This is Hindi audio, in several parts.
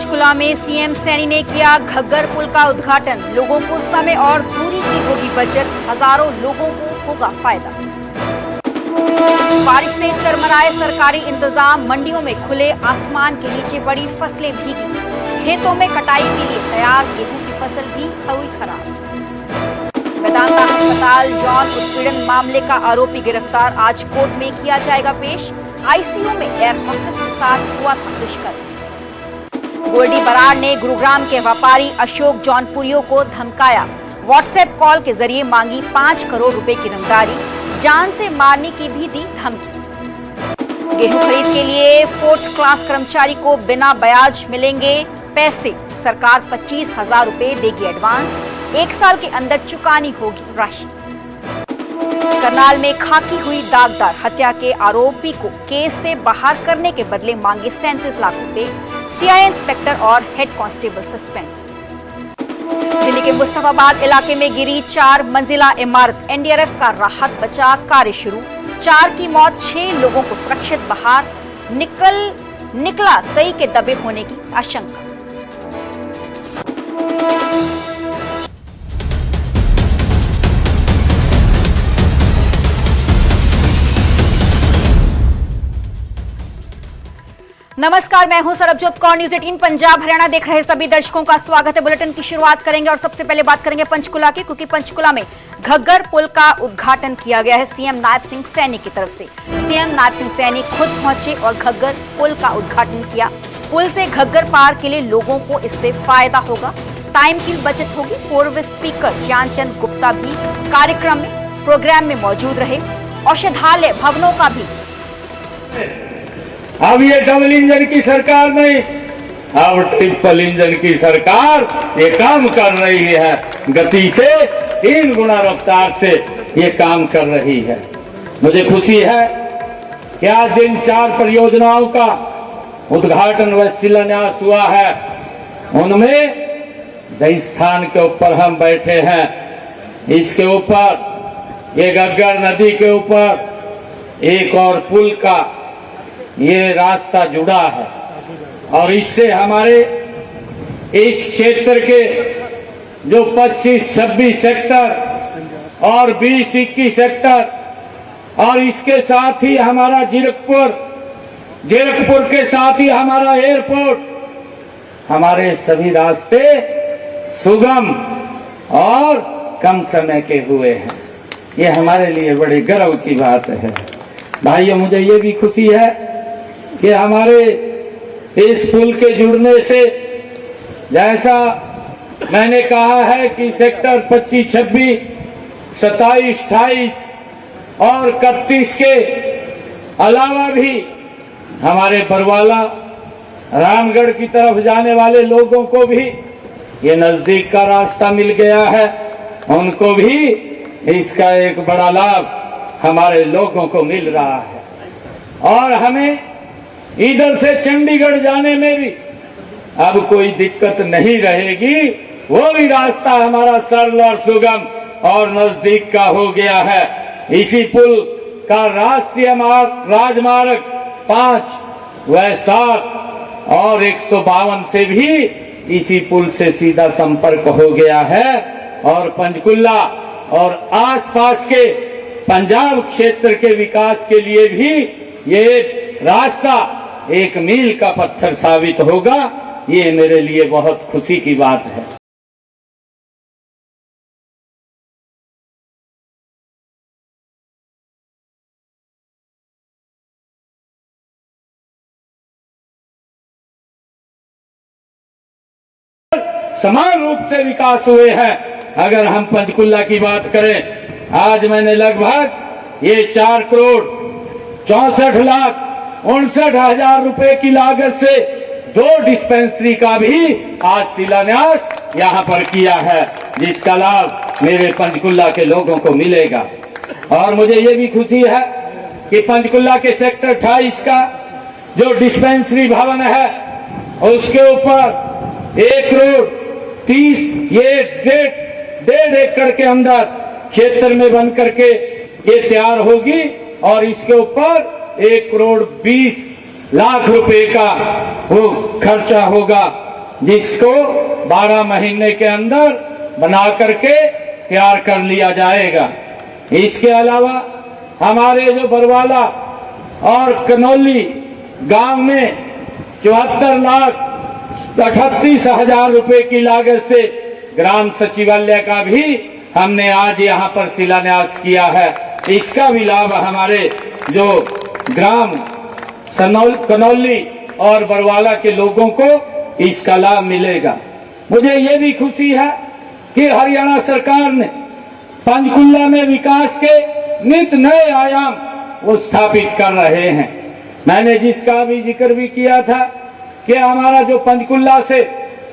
पंचकुला में सीएम सैनी ने किया घग्गर पुल का उद्घाटन। लोगों को समय और दूरी की होगी बचत, हजारों लोगों को होगा फायदा। बारिश से चरमराए सरकारी इंतजाम, मंडियों में खुले आसमान के नीचे बड़ी फसलें भीगी। खेतों में कटाई के लिए तैयार गेहूं की फसल भी हुई खराब। वेदांता अस्पताल यौन उत्पीड़न मामले का आरोपी गिरफ्तार, आज कोर्ट में किया जाएगा पेश। आईसीयू में एयर होस्टेस के साथ हुआ था दुष्कर्म। गोल्डी बराड़ ने गुरुग्राम के व्यापारी अशोक जौनपुरियों को धमकाया। व्हाट्सएप कॉल के जरिए मांगी 5 करोड़ रुपए की रंगदारी, जान से मारने की भी दी धमकी। गेहूं खरीद के लिए 4th क्लास कर्मचारी को बिना ब्याज मिलेंगे पैसे। सरकार 25,000 रुपए देगी एडवांस, 1 साल के अंदर चुकानी होगी राशि। करनाल में खाकी हुई दागदार, हत्या के आरोपी को केस से बाहर करने के बदले मांगे 37 लाख रुपए। सीआई इंस्पेक्टर और हेड कांस्टेबल सस्पेंड। दिल्ली के मुस्तफाबाद इलाके में गिरी 4 मंजिला इमारत, एनडीआरएफ का राहत बचाव कार्य शुरू। 4 की मौत, 6 लोगों को सुरक्षित बाहर निकला, कई के दबे होने की आशंका। नमस्कार, मैं हूं सरबजोत कौर। न्यूज 18 पंजाब हरियाणा देख रहे सभी दर्शकों का स्वागत है। बुलेटिन की शुरुआत करेंगे और सबसे पहले बात करेंगे पंचकुला की, क्योंकि पंचकुला में घग्गर पुल का उद्घाटन किया गया है सीएम नायब सिंह सैनी की तरफ से। सीएम नायब सिंह सैनी खुद पहुंचे और घग्गर पुल का उद्घाटन किया। पुल से घग्गर पार के लिए लोगों को इससे फायदा होगा, टाइम की बचत होगी। पूर्व स्पीकर ज्ञानचंद गुप्ता भी प्रोग्राम में मौजूद रहे। औषधालय भवनों का भी। अब ये डबल इंजन की सरकार नहीं, अब ट्रिपल इंजन की सरकार ये काम कर रही है। गति से 3 गुना रफ्तार से ये काम कर रही है। मुझे खुशी है कि आज जिन 4 परियोजनाओं का उद्घाटन व शिलान्यास हुआ है, उनमें जिस स्थान के ऊपर हम बैठे हैं, इसके ऊपर ये घग्गर नदी के ऊपर एक और पुल का ये रास्ता जुड़ा है और इससे हमारे इस क्षेत्र के जो 25-26 सेक्टर और 20-21 सेक्टर और इसके साथ ही हमारा जीरकपुर के साथ ही हमारा एयरपोर्ट, हमारे सभी रास्ते सुगम और कम समय के हुए हैं। ये हमारे लिए बड़े गर्व की बात है। भाइयों, मुझे ये भी खुशी है कि हमारे इस पुल के जुड़ने से, जैसा मैंने कहा है कि सेक्टर 25, 26, 27, 28 और 31 के अलावा भी हमारे बरवाला रामगढ़ की तरफ जाने वाले लोगों को भी ये नजदीक का रास्ता मिल गया है। उनको भी इसका एक बड़ा लाभ हमारे लोगों को मिल रहा है और हमें इधर से चंडीगढ़ जाने में भी अब कोई दिक्कत नहीं रहेगी। वो भी रास्ता हमारा सरल और सुगम और नजदीक का हो गया है। इसी पुल का राष्ट्रीय राजमार्ग 5 व 7 और 152 से भी इसी पुल से सीधा संपर्क हो गया है और पंचकुला और आसपास के पंजाब क्षेत्र के विकास के लिए भी ये रास्ता एक मील का पत्थर साबित होगा। ये मेरे लिए बहुत खुशी की बात है। समान रूप से विकास हुए हैं। अगर हम पंचकुला की बात करें, आज मैंने लगभग ये 4 करोड़ 64 लाख 59,000 रुपए की लागत से 2 डिस्पेंसरी का भी आज शिलान्यास यहाँ पर किया है, जिसका लाभ मेरे पंचकुला के लोगों को मिलेगा। और मुझे ये भी खुशी है कि पंचकुला के सेक्टर 28 का जो डिस्पेंसरी भवन है, उसके ऊपर 1 करोड़ 30 ये 1.5 एकड़ के अंदर क्षेत्र में बन करके ये तैयार होगी और इसके ऊपर 1 करोड़ 20 लाख रुपए का वो खर्चा होगा जिसको 12 महीने के अंदर बना करके तैयार कर लिया जाएगा। इसके अलावा हमारे जो बरवाला और कनौली गांव में 74,38,000 रुपए की लागत से ग्राम सचिवालय का भी हमने आज यहाँ पर शिलान्यास किया है। इसका भी लाभ हमारे जो ग्राम कनौली और बरवाला के लोगों को इसका लाभ मिलेगा। मुझे ये भी खुशी है कि हरियाणा सरकार ने पंचकुला में विकास के नित नए आयाम वो स्थापित कर रहे हैं। मैंने जिसका भी जिक्र भी किया था कि हमारा जो पंचकुला से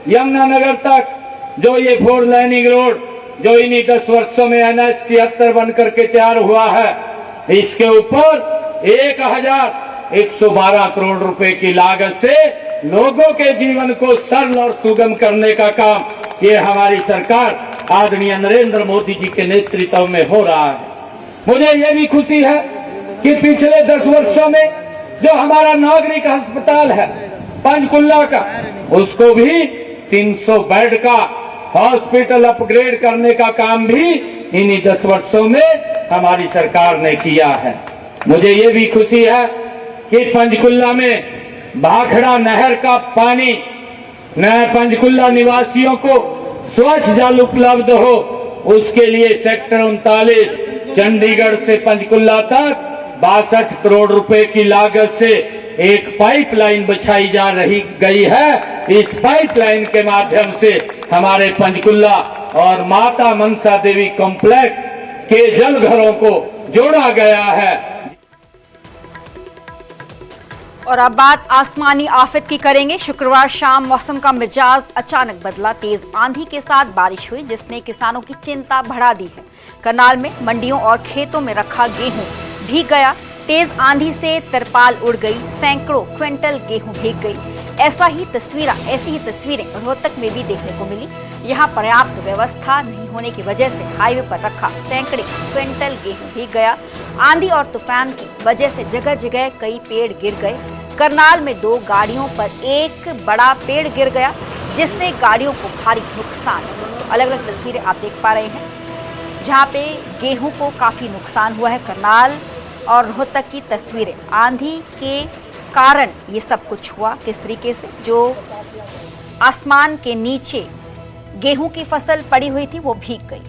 यमुनानगर तक जो ये 4 लाइनिंग रोड जो इन्हीं 10 वर्षों में NH 73 बन करके तैयार हुआ है, इसके ऊपर 1,112 करोड़ रुपए की लागत से लोगों के जीवन को सरल और सुगम करने का काम ये हमारी सरकार आदरणीय नरेंद्र मोदी जी के नेतृत्व में हो रहा है। मुझे ये भी खुशी है कि पिछले 10 वर्षों में जो हमारा नागरिक अस्पताल है पंचकुला का, उसको भी 300 बेड का हॉस्पिटल अपग्रेड करने का काम भी इन्हीं 10 वर्षों में हमारी सरकार ने किया है। मुझे ये भी खुशी है कि पंचकुला में भाखड़ा नहर का पानी नए पंचकुला निवासियों को स्वच्छ जल उपलब्ध हो, उसके लिए सेक्टर 39 चंडीगढ़ से पंचकुला तक 62 करोड़ रुपए की लागत से एक पाइपलाइन बिछाई जा रही गई है। इस पाइपलाइन के माध्यम से हमारे पंचकुला और माता मनसा देवी कॉम्प्लेक्स के जल घरों को जोड़ा गया है। और अब बात आसमानी आफत की करेंगे। शुक्रवार शाम मौसम का मिजाज अचानक बदला। तेज आंधी के साथ बारिश हुई जिसने किसानों की चिंता बढ़ा दी है। करनाल में मंडियों और खेतों में रखा गेहूं भीग गया। तेज आंधी से तरपाल उड़ गई, सैकड़ों क्विंटल गेहूं भीग गई। ऐसी ही तस्वीरें रोहतक में भी देखने को मिली। यहाँ पर्याप्त व्यवस्था नहीं होने की वजह से हाईवे पर रखा सैकड़े क्विंटल गेहूं भीग गया। आंधी और तूफान की वजह से जगह जगह कई पेड़ गिर गए। करनाल में 2 गाड़ियों पर एक बड़ा पेड़ गिर गया जिससे गाड़ियों को भारी नुकसान। अलग अलग तस्वीरें आप देख पा रहे हैं जहां पे गेहूं को काफी नुकसान हुआ है। करनाल और रोहतक की तस्वीरें, आंधी के कारण ये सब कुछ हुआ। किस तरीके से जो आसमान के नीचे गेहूं की फसल पड़ी हुई थी वो भीग गई।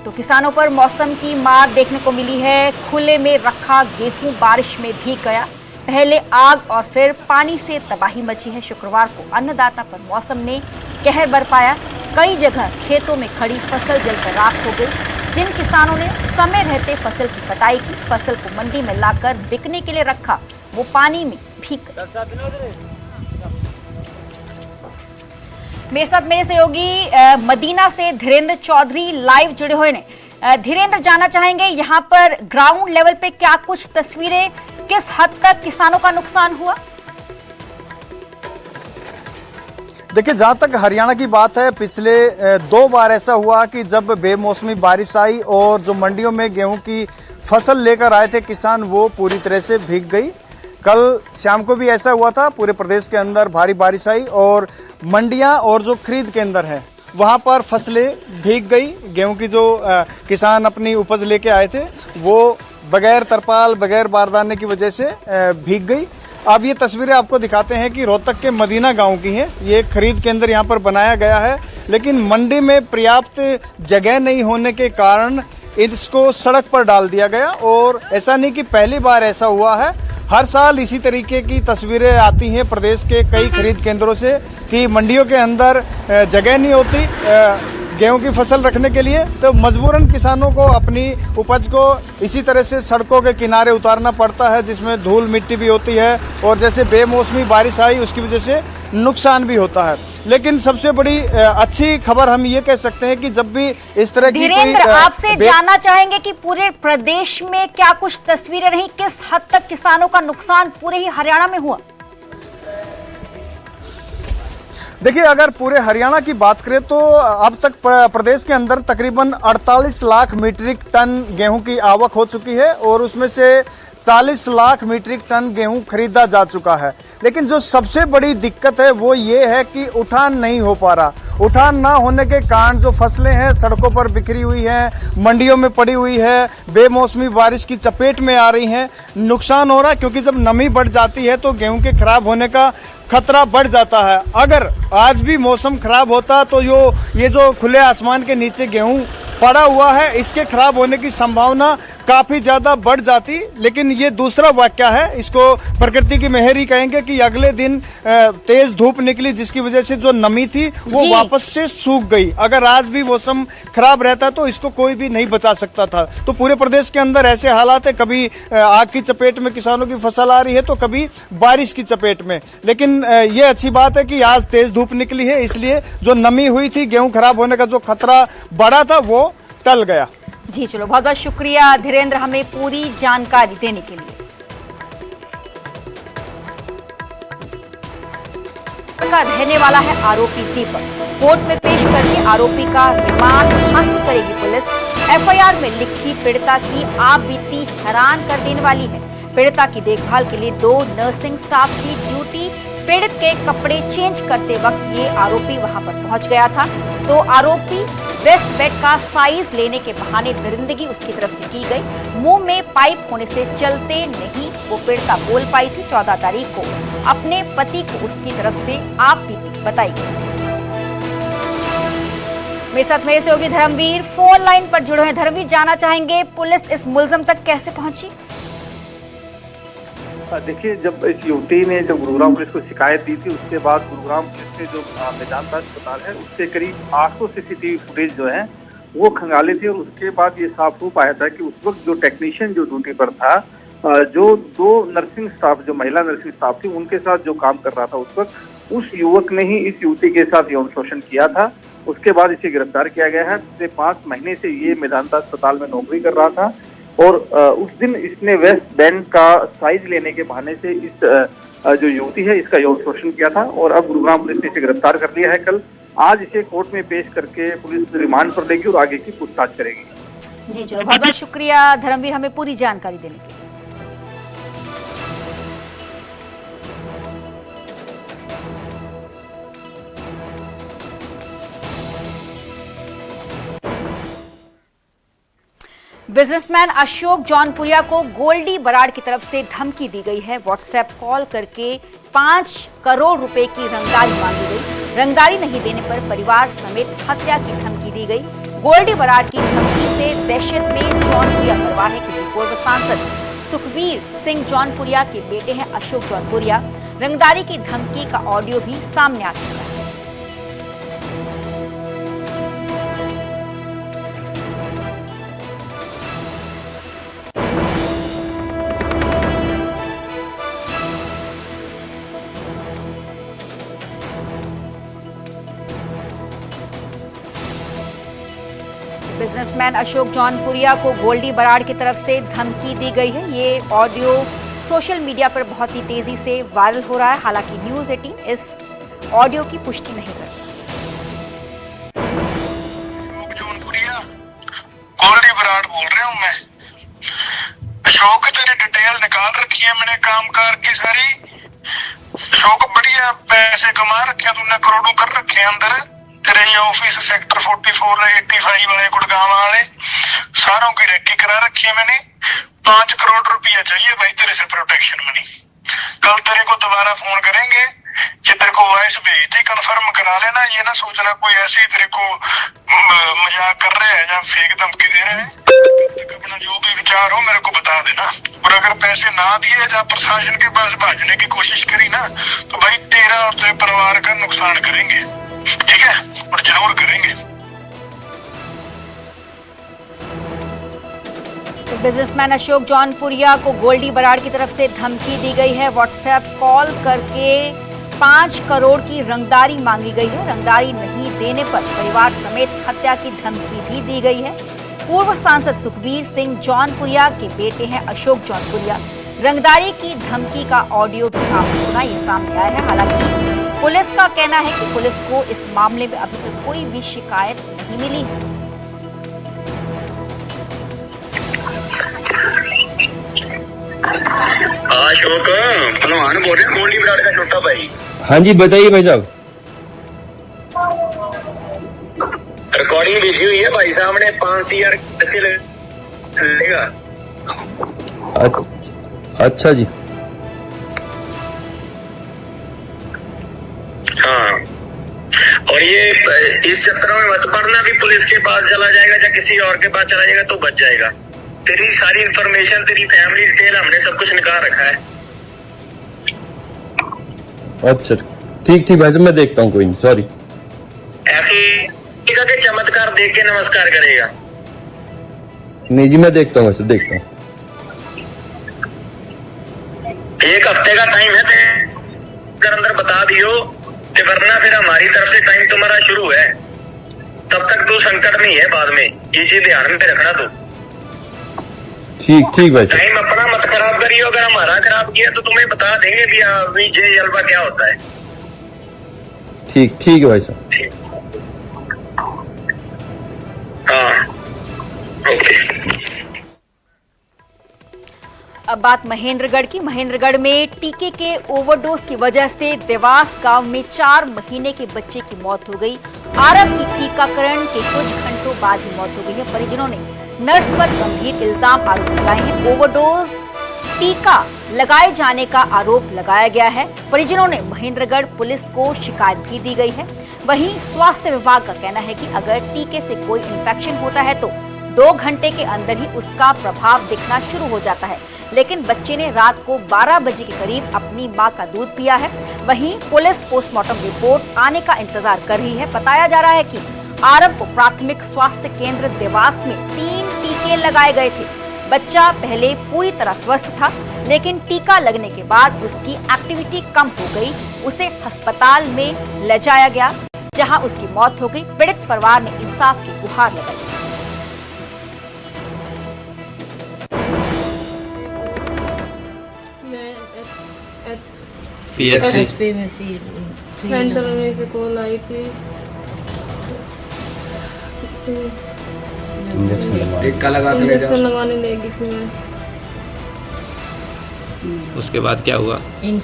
तो किसानों पर मौसम की मार देखने को मिली है। खुले में रखा गेहूं बारिश में भीग गया। पहले आग और फिर पानी से तबाही मची है। शुक्रवार को अन्नदाता पर मौसम ने कहर बरपाया। कई जगह खेतों में खड़ी फसल जलकर राख हो गई। जिन किसानों ने समय रहते फसल की कटाई की, फसल को मंडी में लाकर बिकने के लिए रखा, वो पानी में भीग गए। मेरे साथ मेरे सहयोगी मदीना से धीरेन्द्र चौधरी लाइव जुड़े हुए ने। धीरेन्द्र, जानना चाहेंगे यहाँ पर ग्राउंड लेवल पे क्या कुछ तस्वीरें, किस हद तक किसानों का नुकसान हुआ? देखिए, जहां तक हरियाणा की बात है, पिछले 2 बार ऐसा हुआ कि जब बेमौसमी बारिश आई और जो मंडियों में गेहूं की फसल लेकर आए थे किसान, वो पूरी तरह से भीग गई। कल शाम को भी ऐसा हुआ था। पूरे प्रदेश के अंदर भारी बारिश आई और मंडियां और जो खरीद केंद्र हैं वहां पर फसलें भीग गई। गेहूं की जो किसान अपनी उपज लेके आए थे वो बगैर तरपाल, बगैर बारदाने की वजह से भीग गई। अब ये तस्वीरें आपको दिखाते हैं कि रोहतक के मदीना गांव की हैं। ये खरीद केंद्र यहाँ पर बनाया गया है, लेकिन मंडी में पर्याप्त जगह नहीं होने के कारण इसको सड़क पर डाल दिया गया। और ऐसा नहीं कि पहली बार ऐसा हुआ है, हर साल इसी तरीके की तस्वीरें आती हैं प्रदेश के कई खरीद केंद्रों से कि मंडियों के अंदर जगह नहीं होती गेहूं की फसल रखने के लिए, तो मजबूरन किसानों को अपनी उपज को इसी तरह से सड़कों के किनारे उतारना पड़ता है, जिसमें धूल मिट्टी भी होती है और जैसे बेमौसमी बारिश आई उसकी वजह से नुकसान भी होता है। लेकिन सबसे बड़ी अच्छी खबर हम ये कह सकते हैं कि जब भी इस तरह की धीरेन्द्र, आपसे जानना चाहेंगे कि पूरे प्रदेश में क्या कुछ तस्वीरें रही, किस हद तक किसानों का नुकसान पूरे ही हरियाणा में हुआ? देखिए, अगर पूरे हरियाणा की बात करें तो अब तक प्रदेश के अंदर तकरीबन 48 लाख मीट्रिक टन गेहूं की आवक हो चुकी है और उसमें से 40 लाख मीट्रिक टन गेहूं खरीदा जा चुका है। लेकिन जो सबसे बड़ी दिक्कत है वो ये है कि उठान नहीं हो पा रहा। उठान ना होने के कारण जो फसलें हैं सड़कों पर बिखरी हुई हैं, मंडियों में पड़ी हुई है, बेमौसमी बारिश की चपेट में आ रही हैं, नुकसान हो रहा है क्योंकि जब नमी बढ़ जाती है तो गेहूं के खराब होने का खतरा बढ़ जाता है। अगर आज भी मौसम खराब होता तो ये जो खुले आसमान के नीचे गेहूं पड़ा हुआ है इसके खराब होने की संभावना काफी ज्यादा बढ़ जाती। लेकिन ये दूसरा वाकया है, इसको प्रकृति की मेहर ही कहेंगे कि अगले दिन तेज धूप निकली जिसकी वजह से जो नमी थी वो वापस से सूख गई। अगर आज भी मौसम खराब रहता तो इसको कोई भी नहीं बचा सकता था। तो पूरे प्रदेश के अंदर ऐसे हालात है, कभी आग की चपेट में किसानों की फसल आ रही है तो कभी बारिश की चपेट में। लेकिन ये अच्छी बात है कि आज तेज धूप निकली है, इसलिए जो नमी हुई थी, गेहूं खराब होने का जो खतरा बढ़ा था वो टल गया। जी चलो, बहुत बहुत शुक्रिया धीरेन्द्र हमें पूरी जानकारी देने के लिए। का रहने वाला है आरोपी दीपक, कोर्ट में पेश करके आरोपी का रिमांड हासिल करेगी पुलिस। एफआईआर में लिखी पीड़िता की आप बीती हैरान कर देने वाली है। पीड़िता की देखभाल के लिए 2 नर्सिंग स्टाफ की ड्यूटी, पीड़ित के कपड़े चेंज करते वक्त ये आरोपी वहां पर पहुंच गया था तो आरोपी वेस्ट बेड का साइज लेने के बहाने दरिंदगी उसकी तरफ से की गई। मुंह में पाइप होने से चलते नहीं वो पीड़िता बोल पाई थी। 14 तारीख को अपने पति को उसकी तरफ से आप बीती बताई गई। मेरे साथ मेरे सहयोगी धर्मवीर फोन लाइन पर जुड़े हैं। धर्मवीर, जाना चाहेंगे पुलिस इस मुलजिम तक कैसे पहुंची? देखिए, जब इस युवती ने जब गुरुग्राम पुलिस को शिकायत दी थी उसके बाद गुरुग्राम पुलिस के जो मेदांता अस्पताल है उससे करीब 800 सीसीटीवी फुटेज जो है वो खंगाले थे और उसके बाद ये साफ हो पाया था कि उस वक्त जो टेक्नीशियन जो ड्यूटी पर था, जो 2 नर्सिंग स्टाफ जो महिला नर्सिंग स्टाफ थी उनके साथ जो काम कर रहा था उस वक्त उस युवक ने ही इस युवती के साथ यौन शोषण किया था। उसके बाद इसे गिरफ्तार किया गया है। पिछले 5 महीने से ये मेदांता अस्पताल में नौकरी कर रहा था और उस दिन इसने वेस्ट बैंड का साइज लेने के बहाने से इस जो युवती है इसका यौन शोषण किया था और अब गुरुग्राम पुलिस ने इसे गिरफ्तार कर लिया है। कल आज इसे कोर्ट में पेश करके पुलिस रिमांड पर लेगी और आगे की पूछताछ करेगी। जी चलो, बहुत बहुत शुक्रिया धर्मवीर हमें पूरी जानकारी देने के लिए। बिजनेसमैन अशोक जौनपुरिया को गोल्डी बराड़ की तरफ से धमकी दी गई है। व्हाट्सएप कॉल करके 5 करोड़ रुपए की रंगदारी मांगी गई। रंगदारी नहीं देने पर परिवार समेत हत्या की धमकी दी गई। गोल्डी बराड़ की धमकी से दहशत में जौनपुरिया परिवार है क्योंकि पूर्व सांसद सुखबीर सिंह जौनपुरिया के बेटे हैं अशोक जौनपुरिया। रंगदारी की धमकी का ऑडियो भी सामने आ चुका है। बिजनेसमैन अशोक जौनपुरिया को गोल्डी बराड़ की तरफ से धमकी दी गई है। ये ऑडियो सोशल मीडिया पर बहुत ही तेजी से वायरल हो रहा है। हालांकि न्यूज़ 18 इस ऑडियो की पुष्टि नहीं करता। अशोक जौनपुरिया, गोल्डी बराड़ बोल रहा हूँ मैं। अशोक, तेरी डिटेल निकाल रखी है मैंने कामकाज की सारी। अशोक, बढ़िया पैसे कमा रखे तूने, करोड़ों कर रखे अंदर। तेरे ये ऑफिस सेक्टर 44 85 वाले गुड़गांव वाले सारों की रेकी करा रखी है मैंने। 5 करोड़ रुपया चाहिए भाई तेरे से प्रोटेक्शन मनी। कल तेरे को दोबारा फोन करेंगे, ये तेरे को वॉइस भेज दी, कंफर्म करा लेना। ये ना सोचना कोई ऐसे ही तेरे को मजाक कर रहे हैं या फेक धमकी दे रहे हैं। कल तक अपना जो भी विचार हो मेरे को बता देना। और अगर पैसे ना दिए या प्रशासन के पास भाजने की कोशिश करी ना तो भाई तेरा और तेरे परिवार का नुकसान करेंगे, ठीक है? और जरूर करेंगे। तो बिजनेसमैन अशोक जौनपुरिया को गोल्डी बराड़ की तरफ से धमकी दी गई है। व्हाट्सएप कॉल करके 5 करोड़ की रंगदारी मांगी गई है। रंगदारी नहीं देने पर परिवार समेत हत्या की धमकी भी दी गई है। पूर्व सांसद सुखबीर सिंह जौनपुरिया के बेटे हैं अशोक जौनपुरिया। रंगदारी की धमकी का ऑडियो भी आपने सुना, ये सामने आया है। हालांकि पुलिस का कहना है कि पुलिस को इस मामले में अभी तक कोई भी शिकायत नहीं मिली है। अशोक पहलवान बोल रहे हैं, गोल्डी बराड़ का छोटा भाई। हाँ जी बताइए भाई साहब। रिकॉर्डिंग भेजी हुई है भाई साहब ने, 5,000 कैसे लगेगा? अच्छा जी। हाँ, और ये इस चक्करों में मत पड़ना भी पुलिस के पास चला जाएगा या किसी और के पास चला जाएगा तो बच जाएगा। तेरी सारी इंफॉर्मेशन, तेरी फैमिली डिटेल हमने सब कुछ निकाल रखा है। अच्छा ठीक भाई साहब, मैं देखता हूँ, कोई नहीं, सॉरी। ऐसे के चमत्कार देख के नमस्कार करेगा। नहीं जी मैं देखता हूँ, वैसे देखता हूँ। 1 हफ्ते का टाइम है, ते अंदर बता दियो, वरना फिर हमारी तरफ से टाइम तुम्हारा शुरू है। तब तक तू संकट में है, बाद में ये चीज ध्यान में रखना। तू ठीक भाई साहब। टाइम अपना मत खराब करियो, अगर हमारा खराब किया तो तुम्हें बता देंगे भी अभी जे जलवा क्या होता है। ठीक है भाई साहब। हाँ ओके। अब बात महेंद्रगढ़ की। महेंद्रगढ़ में टीके के ओवरडोज की वजह से देवास गांव में 4 महीने के बच्चे की मौत हो गई। आरव की टीकाकरण के कुछ घंटों बाद ही मौत हो गई है। परिजनों ने नर्स पर गंभीर इल्जाम आरोप लगाए हैं। ओवरडोज टीका लगाए जाने का आरोप लगाया गया है। परिजनों ने महेंद्रगढ़ पुलिस को शिकायत भी दी गई है। वहीं स्वास्थ्य विभाग का कहना है कि अगर टीके से कोई इन्फेक्शन होता है तो 2 घंटे के अंदर ही उसका प्रभाव दिखना शुरू हो जाता है, लेकिन बच्चे ने रात को 12 बजे के करीब अपनी मां का दूध पिया है। वहीं पुलिस पोस्टमार्टम रिपोर्ट आने का इंतजार कर रही है। बताया जा रहा है कि आरव को प्राथमिक स्वास्थ्य केंद्र देवास में 3 टीके लगाए गए थे। बच्चा पहले पूरी तरह स्वस्थ था, लेकिन टीका लगने के बाद उसकी एक्टिविटी कम हो गई। उसे अस्पताल में ले जाया गया, जहां उसकी मौत हो गई। पीड़ित परिवार ने इंसाफ की गुहार लगाई। एचपी में सेंटर में से कॉल आई थी, इंजेक्शन लगवाने ले गई थी मैं। उसके बाद क्या हुआ? 3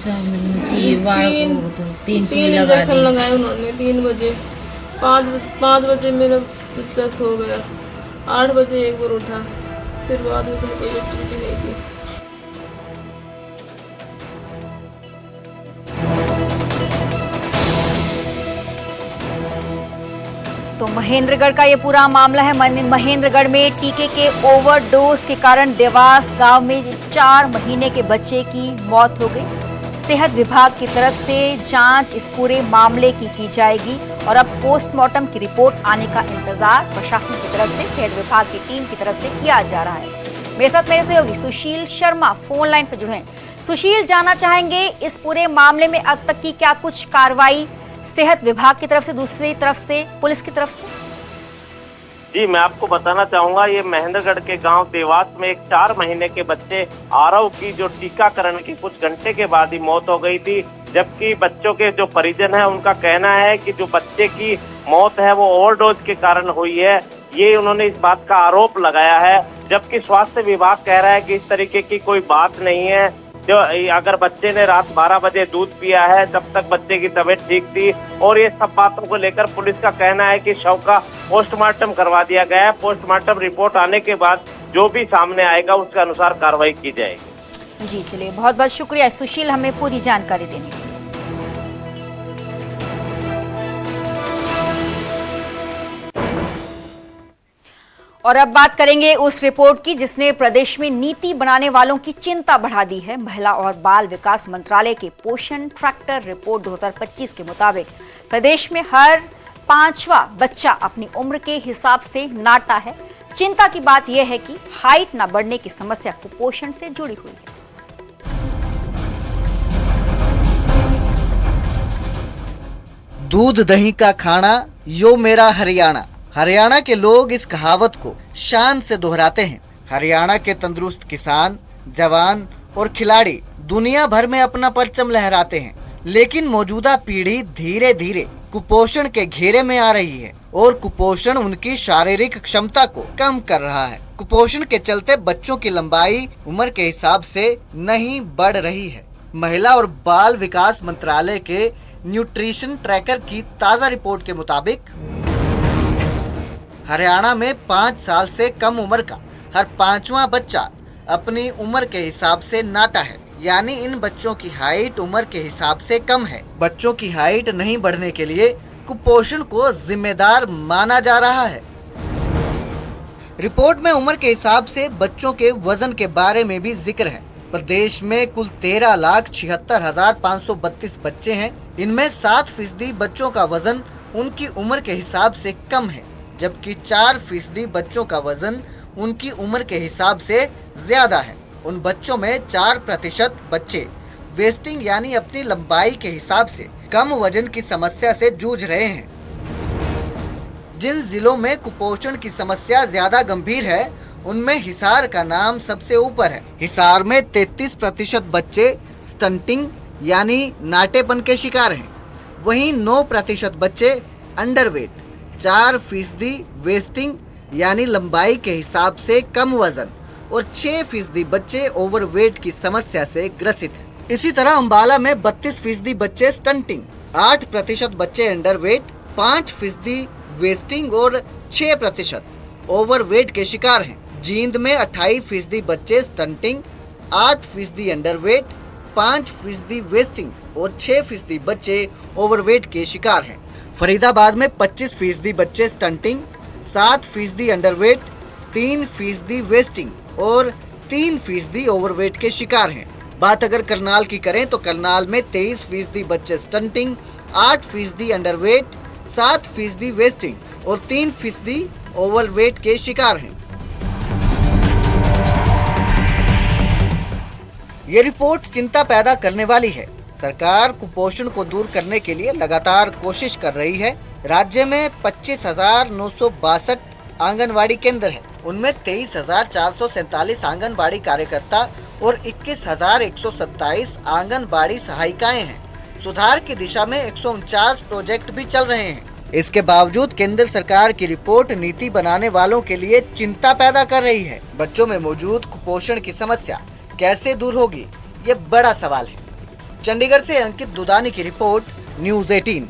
इंजेक्शन लगाए उन्होंने 3 बजे। 5 बजे मेरा बच्चा सो गया। 8 बजे एक बार उठा, फिर बाद में कोई एक्टिविटी नहीं की। तो महेंद्रगढ़ का ये पूरा मामला है। महेंद्रगढ़ में टीके के ओवरडोज के कारण देवास गांव में 4 महीने के बच्चे की मौत हो गई। सेहत विभाग की तरफ से जांच इस पूरे मामले की जाएगी और अब पोस्टमार्टम की रिपोर्ट आने का इंतजार प्रशासन की तरफ से, सेहत विभाग की टीम की तरफ से किया जा रहा है। मेरे साथ मेरे सहयोगी सुशील शर्मा फोन लाइन पर जुड़े हैं। सुशील, जानना चाहेंगे इस पूरे मामले में अब तक की क्या कुछ कार्रवाई सेहत विभाग की तरफ से, दूसरी तरफ से पुलिस की तरफ से? जी, मैं आपको बताना चाहूंगा, ये महेंद्रगढ़ के गांव देवास में एक 4 महीने के बच्चे आरव की जो टीकाकरण की कुछ घंटे के बाद ही मौत हो गई थी। जबकि बच्चों के जो परिजन है उनका कहना है कि जो बच्चे की मौत है वो ओवरडोज के कारण हुई है। ये उन्होंने इस बात का आरोप लगाया है, जबकि स्वास्थ्य विभाग कह रहा है कि इस तरीके की कोई बात नहीं है। जो अगर बच्चे ने रात 12 बजे दूध पिया है तब तक बच्चे की तबीयत ठीक थी। और ये सब बातों को लेकर पुलिस का कहना है कि शव का पोस्टमार्टम करवा दिया गया है। पोस्टमार्टम रिपोर्ट आने के बाद जो भी सामने आएगा उसके अनुसार कार्रवाई की जाएगी। जी चलिए, बहुत बहुत शुक्रिया सुशील हमें पूरी जानकारी देने के लिए। और अब बात करेंगे उस रिपोर्ट की जिसने प्रदेश में नीति बनाने वालों की चिंता बढ़ा दी है। महिला और बाल विकास मंत्रालय के पोषण ट्रैक्टर रिपोर्ट 2025 के मुताबिक प्रदेश में हर 5वां बच्चा अपनी उम्र के हिसाब से नाटा है। चिंता की बात यह है कि हाइट न बढ़ने की समस्या कुपोषण से जुड़ी हुई है। दूध दही का खाना यो मेरा हरियाणा। हरियाणा के लोग इस कहावत को शान से दोहराते हैं। हरियाणा के तंदुरुस्त किसान, जवान और खिलाड़ी दुनिया भर में अपना परचम लहराते हैं, लेकिन मौजूदा पीढ़ी धीरे धीरे कुपोषण के घेरे में आ रही है और कुपोषण उनकी शारीरिक क्षमता को कम कर रहा है। कुपोषण के चलते बच्चों की लंबाई उम्र के हिसाब से नहीं बढ़ रही है। महिला और बाल विकास मंत्रालय के न्यूट्रिशन ट्रैकर की ताज़ा रिपोर्ट के मुताबिक हरियाणा में 5 साल से कम उम्र का हर 5वां बच्चा अपनी उम्र के हिसाब से नाटा है, यानी इन बच्चों की हाइट उम्र के हिसाब से कम है। बच्चों की हाइट नहीं बढ़ने के लिए कुपोषण को जिम्मेदार माना जा रहा है। रिपोर्ट में उम्र के हिसाब से बच्चों के वजन के बारे में भी जिक्र है। प्रदेश में कुल 13,76,532 बच्चे हैं। इनमें 7% बच्चों का वजन उनकी उम्र के हिसाब से कम है, जबकि 4% बच्चों का वजन उनकी उम्र के हिसाब से ज्यादा है। उन बच्चों में 4% बच्चे वेस्टिंग यानी अपनी लंबाई के हिसाब से कम वजन की समस्या से जूझ रहे हैं। जिन जिलों में कुपोषण की समस्या ज्यादा गंभीर है, उनमें हिसार का नाम सबसे ऊपर है। हिसार में 33% बच्चे स्टंटिंग यानी नाटेपन के शिकार हैं। वहीं 9% बच्चे अंडरवेट, 4% वेस्टिंग यानी लंबाई के हिसाब से कम वजन और 6% बच्चे ओवरवेट की समस्या से ग्रसित हैं। इसी तरह अम्बाला में 32% बच्चे स्टंटिंग, 8% बच्चे अंडरवेट, 5% वेस्टिंग और 6% ओवरवेट के शिकार हैं। जींद में 28% बच्चे स्टंटिंग, 8% अंडरवेट, 5% वेस्टिंग और 6% बच्चे ओवरवेट के शिकार हैं। फरीदाबाद में 25% बच्चे स्टंटिंग, 7% अंडरवेट, 3% वेस्टिंग और 3% ओवरवेट के शिकार हैं। बात अगर करनाल की करें तो करनाल में 23% बच्चे स्टंटिंग, 8% अंडरवेट, 7% वेस्टिंग और 3% ओवरवेट के शिकार हैं। ये रिपोर्ट चिंता पैदा करने वाली है। सरकार कुपोषण को दूर करने के लिए लगातार कोशिश कर रही है। राज्य में 25,962 आंगनवाड़ी केंद्र हैं। उनमें 23,447 आंगनवाड़ी कार्यकर्ता और 21,127 आंगनवाड़ी सहायिकाएं हैं। सुधार की दिशा में 149 प्रोजेक्ट भी चल रहे हैं। इसके बावजूद केंद्र सरकार की रिपोर्ट नीति बनाने वालों के लिए चिंता पैदा कर रही है। बच्चों में मौजूद कुपोषण की समस्या कैसे दूर होगी, ये बड़ा सवाल है। चंडीगढ़ से अंकित दुदानी की रिपोर्ट, न्यूज़ 18।